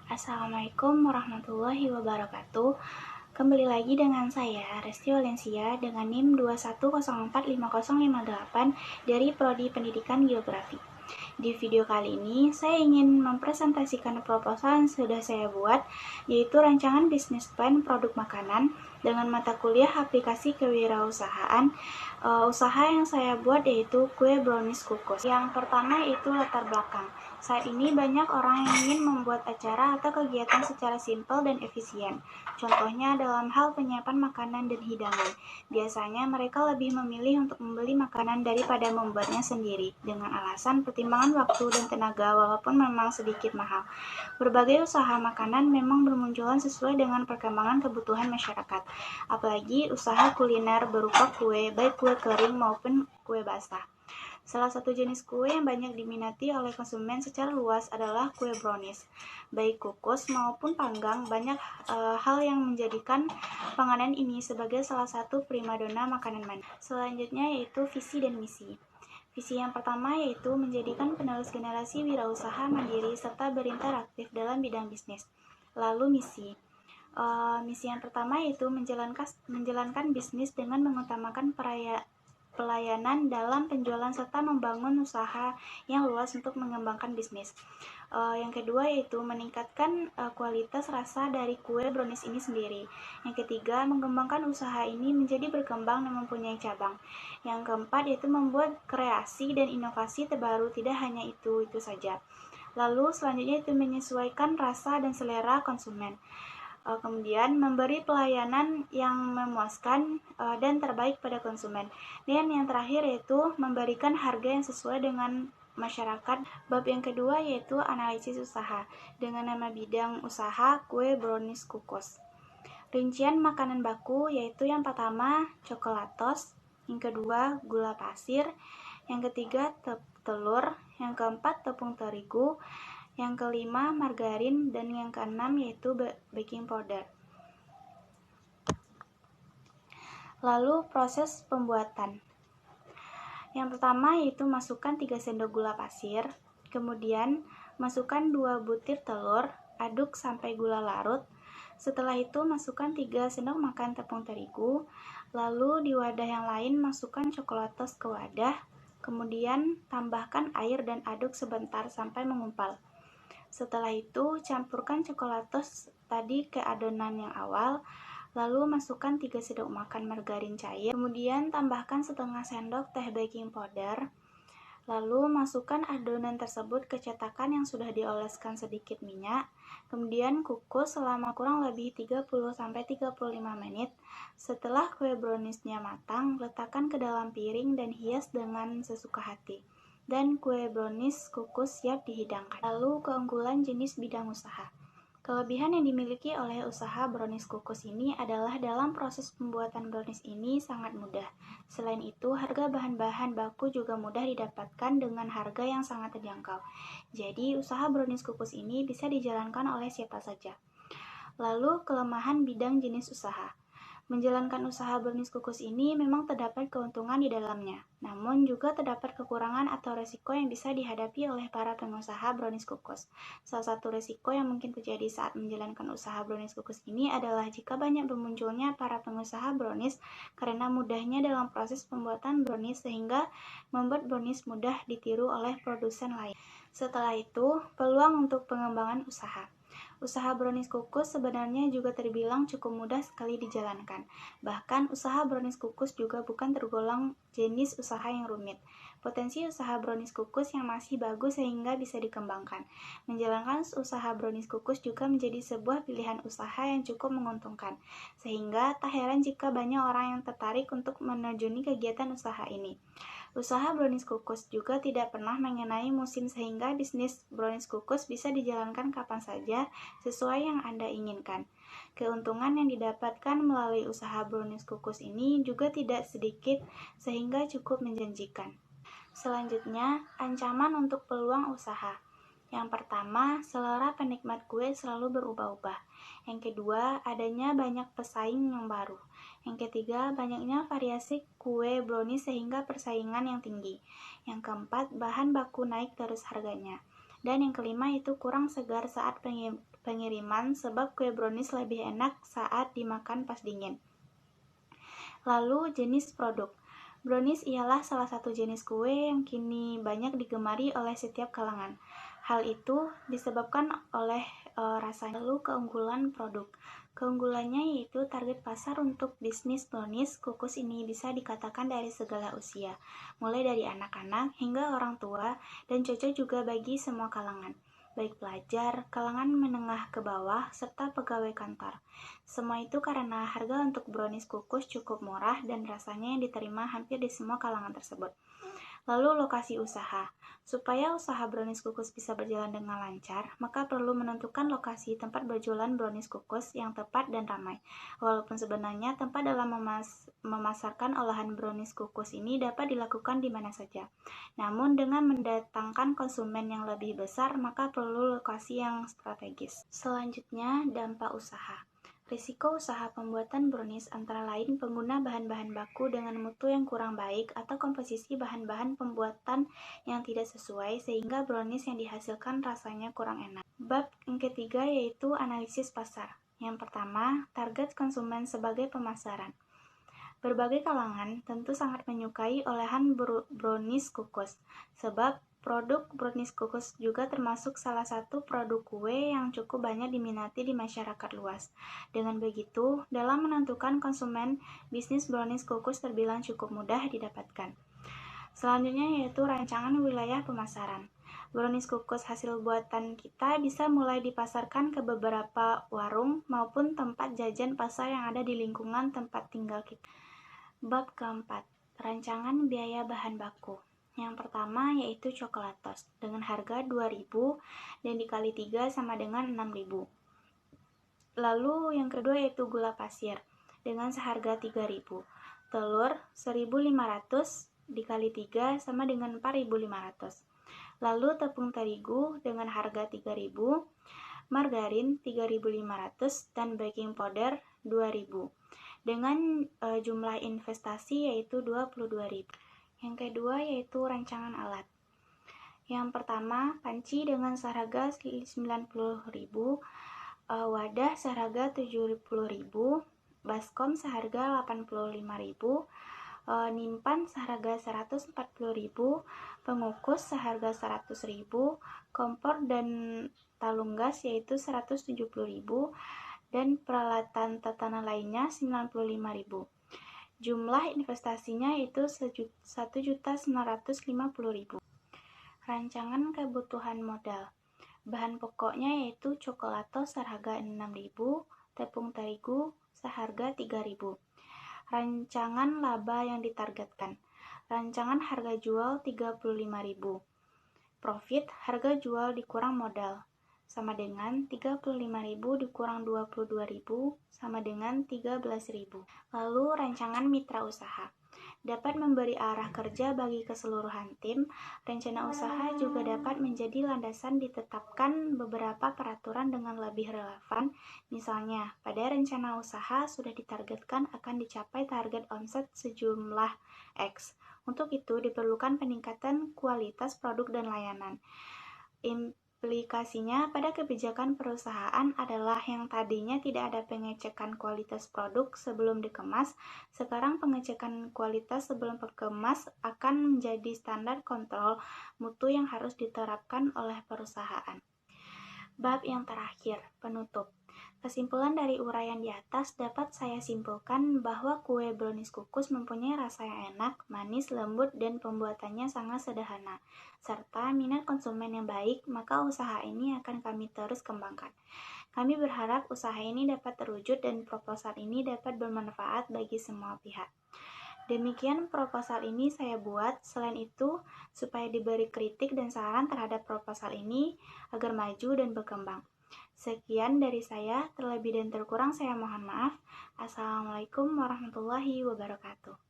Assalamualaikum warahmatullahi wabarakatuh. Kembali lagi dengan saya, Resti Valencia, dengan NIM 2104508 dari Prodi Pendidikan Geografi. Di video kali ini, saya ingin mempresentasikan proposal yang sudah saya buat, yaitu rancangan bisnis plan produk makanan dengan mata kuliah aplikasi kewirausahaan. Usaha yang saya buat yaitu kue brownies kukus. Yang pertama itu latar belakang. Saat ini banyak orang yang ingin membuat acara atau kegiatan secara simpel dan efisien. Contohnya dalam hal penyiapan makanan dan hidangan. Biasanya mereka lebih memilih untuk membeli makanan daripada membuatnya sendiri, dengan alasan pertimbangan waktu dan tenaga walaupun memang sedikit mahal. Berbagai usaha makanan memang bermunculan sesuai dengan perkembangan kebutuhan masyarakat. Apalagi usaha kuliner berupa kue, baik kue kering maupun kue basah. Salah satu jenis kue yang banyak diminati oleh konsumen secara luas adalah kue brownies. Baik kukus maupun panggang, banyak hal yang menjadikan panganan ini sebagai salah satu primadona makanan manis. Selanjutnya yaitu visi dan misi. Visi yang pertama yaitu menjadikan penerus generasi wirausaha mandiri serta berinteraktif dalam bidang bisnis. Lalu misi. Misi yang pertama yaitu menjalankan bisnis dengan mengutamakan pelayanan dalam penjualan serta membangun usaha yang luas untuk mengembangkan bisnis. Yang kedua yaitu meningkatkan kualitas rasa dari kue brownies ini sendiri. Yang ketiga, mengembangkan usaha ini menjadi berkembang dan mempunyai cabang. Yang keempat yaitu membuat kreasi dan inovasi terbaru, tidak hanya itu saja. Lalu selanjutnya itu menyesuaikan rasa dan selera konsumen. Kemudian memberi pelayanan yang memuaskan dan terbaik pada konsumen. Dan yang terakhir yaitu memberikan harga yang sesuai dengan masyarakat. Bab yang kedua yaitu analisis usaha dengan nama bidang usaha kue brownies kukus. Rincian makanan baku yaitu yang pertama coklatos, yang kedua gula pasir, yang ketiga telur, yang keempat tepung terigu, yang kelima margarin, dan yang keenam yaitu baking powder. Lalu proses pembuatan. Yang pertama yaitu masukkan 3 sendok gula pasir, kemudian masukkan 2 butir telur, aduk sampai gula larut. Setelah itu masukkan 3 sendok makan tepung terigu, lalu di wadah yang lain masukkan coklatos ke wadah, kemudian tambahkan air dan aduk sebentar sampai mengumpal. Setelah itu, campurkan coklatos tadi ke adonan yang awal, lalu masukkan 3 sendok makan margarin cair, kemudian tambahkan setengah sendok teh baking powder, lalu masukkan adonan tersebut ke cetakan yang sudah dioleskan sedikit minyak, kemudian kukus selama kurang lebih 30-35 menit. Setelah kue browniesnya matang, letakkan ke dalam piring dan hias dengan sesuka hati. Dan kue brownies kukus siap dihidangkan. Lalu keunggulan jenis bidang usaha. Kelebihan yang dimiliki oleh usaha brownies kukus ini adalah dalam proses pembuatan brownies ini sangat mudah. Selain itu, harga bahan-bahan baku juga mudah didapatkan dengan harga yang sangat terjangkau. Jadi, usaha brownies kukus ini bisa dijalankan oleh siapa saja. Lalu, kelemahan bidang jenis usaha. Menjalankan usaha brownies kukus ini memang terdapat keuntungan di dalamnya, namun juga terdapat kekurangan atau resiko yang bisa dihadapi oleh para pengusaha brownies kukus. Salah satu resiko yang mungkin terjadi saat menjalankan usaha brownies kukus ini adalah jika banyak bermunculnya para pengusaha brownies karena mudahnya dalam proses pembuatan brownies sehingga membuat brownies mudah ditiru oleh produsen lain. Setelah itu, peluang untuk pengembangan usaha. Usaha brownies kukus sebenarnya juga terbilang cukup mudah sekali dijalankan. Bahkan usaha brownies kukus juga bukan tergolong jenis usaha yang rumit. Potensi usaha brownies kukus yang masih bagus sehingga bisa dikembangkan. Menjalankan usaha brownies kukus juga menjadi sebuah pilihan usaha yang cukup menguntungkan. Sehingga tak heran jika banyak orang yang tertarik untuk menerjuni kegiatan usaha ini. Usaha brownies kukus juga tidak pernah mengenai musim sehingga bisnis brownies kukus bisa dijalankan kapan saja sesuai yang Anda inginkan. Keuntungan yang didapatkan melalui usaha brownies kukus ini juga tidak sedikit sehingga cukup menjanjikan. Selanjutnya, ancaman untuk peluang usaha. Yang pertama, selera penikmat kue selalu berubah-ubah. Yang kedua, adanya banyak pesaing yang baru. Yang ketiga, banyaknya variasi kue brownies sehingga persaingan yang tinggi. Yang keempat, bahan baku naik terus harganya. Dan yang kelima itu kurang segar saat pengiriman sebab kue brownies lebih enak saat dimakan pas dingin. Lalu jenis produk. Brownies ialah salah satu jenis kue yang kini banyak digemari oleh setiap kalangan. Hal itu disebabkan oleh rasanya. Lalu keunggulan produk. Keunggulannya yaitu target pasar untuk bisnis brownies kukus ini bisa dikatakan dari segala usia, mulai dari anak-anak hingga orang tua, dan cocok juga bagi semua kalangan, baik pelajar, kalangan menengah ke bawah, serta pegawai kantor. Semua itu karena harga untuk brownies kukus cukup murah dan rasanya yang diterima hampir di semua kalangan tersebut. Lalu lokasi usaha. Supaya usaha brownies kukus bisa berjalan dengan lancar, maka perlu menentukan lokasi tempat berjualan brownies kukus yang tepat dan ramai. Walaupun sebenarnya tempat dalam memasarkan olahan brownies kukus ini dapat dilakukan di mana saja. Namun dengan mendatangkan konsumen yang lebih besar, maka perlu lokasi yang strategis. Selanjutnya, dampak usaha. Risiko usaha pembuatan brownies antara lain pengguna bahan-bahan baku dengan mutu yang kurang baik atau komposisi bahan-bahan pembuatan yang tidak sesuai sehingga brownies yang dihasilkan rasanya kurang enak. Bab yang ketiga yaitu analisis pasar. Yang pertama, target konsumen sebagai pemasaran. Berbagai kalangan tentu sangat menyukai olahan brownies kukus, sebab produk brownies kukus juga termasuk salah satu produk kue yang cukup banyak diminati di masyarakat luas. Dengan begitu, dalam menentukan konsumen, bisnis brownies kukus terbilang cukup mudah didapatkan. Selanjutnya yaitu rancangan wilayah pemasaran. Brownies kukus hasil buatan kita bisa mulai dipasarkan ke beberapa warung maupun tempat jajan pasar yang ada di lingkungan tempat tinggal kita. Bab keempat, rancangan biaya bahan baku. Yang pertama yaitu coklatos dengan harga 2.000 dan dikali 3 sama dengan 6.000. Lalu yang kedua yaitu gula pasir dengan seharga 3.000. Telur 1.500 dikali 3 sama dengan 4.500. Lalu tepung terigu dengan harga 3.000, margarin 3.500 dan baking powder 2.000. Dengan jumlah investasi yaitu 22.000. Yang kedua yaitu rancangan alat. Yang pertama, panci dengan seharga 90.000, wadah seharga 70.000, baskom seharga 85.000, nimpan seharga 140.000, pengukus seharga 100.000, kompor dan talung gas yaitu 170.000, dan peralatan tatanan lainnya 95.000. Jumlah investasinya itu 1.950.000. Rancangan kebutuhan modal. Bahan pokoknya yaitu coklatos seharga 6.000, tepung terigu seharga 3.000. Rancangan laba yang ditargetkan. Rancangan harga jual 35.000. Profit harga jual dikurang modal sama dengan 35.000 dikurang 22.000 sama dengan 13.000. Lalu rancangan mitra usaha. Dapat memberi arah kerja bagi keseluruhan tim. Rencana usaha juga dapat menjadi landasan ditetapkan beberapa peraturan dengan lebih relevan. Misalnya, pada rencana usaha sudah ditargetkan akan dicapai target omset sejumlah X. Untuk itu diperlukan peningkatan kualitas produk dan layanan. Implikasinya pada kebijakan perusahaan adalah yang tadinya tidak ada pengecekan kualitas produk sebelum dikemas, sekarang pengecekan kualitas sebelum dikemas akan menjadi standar kontrol mutu yang harus diterapkan oleh perusahaan. Bab yang terakhir, penutup. Kesimpulan dari uraian di atas dapat saya simpulkan bahwa kue brownies kukus mempunyai rasa yang enak, manis, lembut, dan pembuatannya sangat sederhana, serta minat konsumen yang baik, maka usaha ini akan kami terus kembangkan. Kami berharap usaha ini dapat terwujud dan proposal ini dapat bermanfaat bagi semua pihak. Demikian proposal ini saya buat, selain itu supaya diberi kritik dan saran terhadap proposal ini agar maju dan berkembang. Sekian dari saya, terlebih dan terkurang saya mohon maaf. Assalamualaikum warahmatullahi wabarakatuh.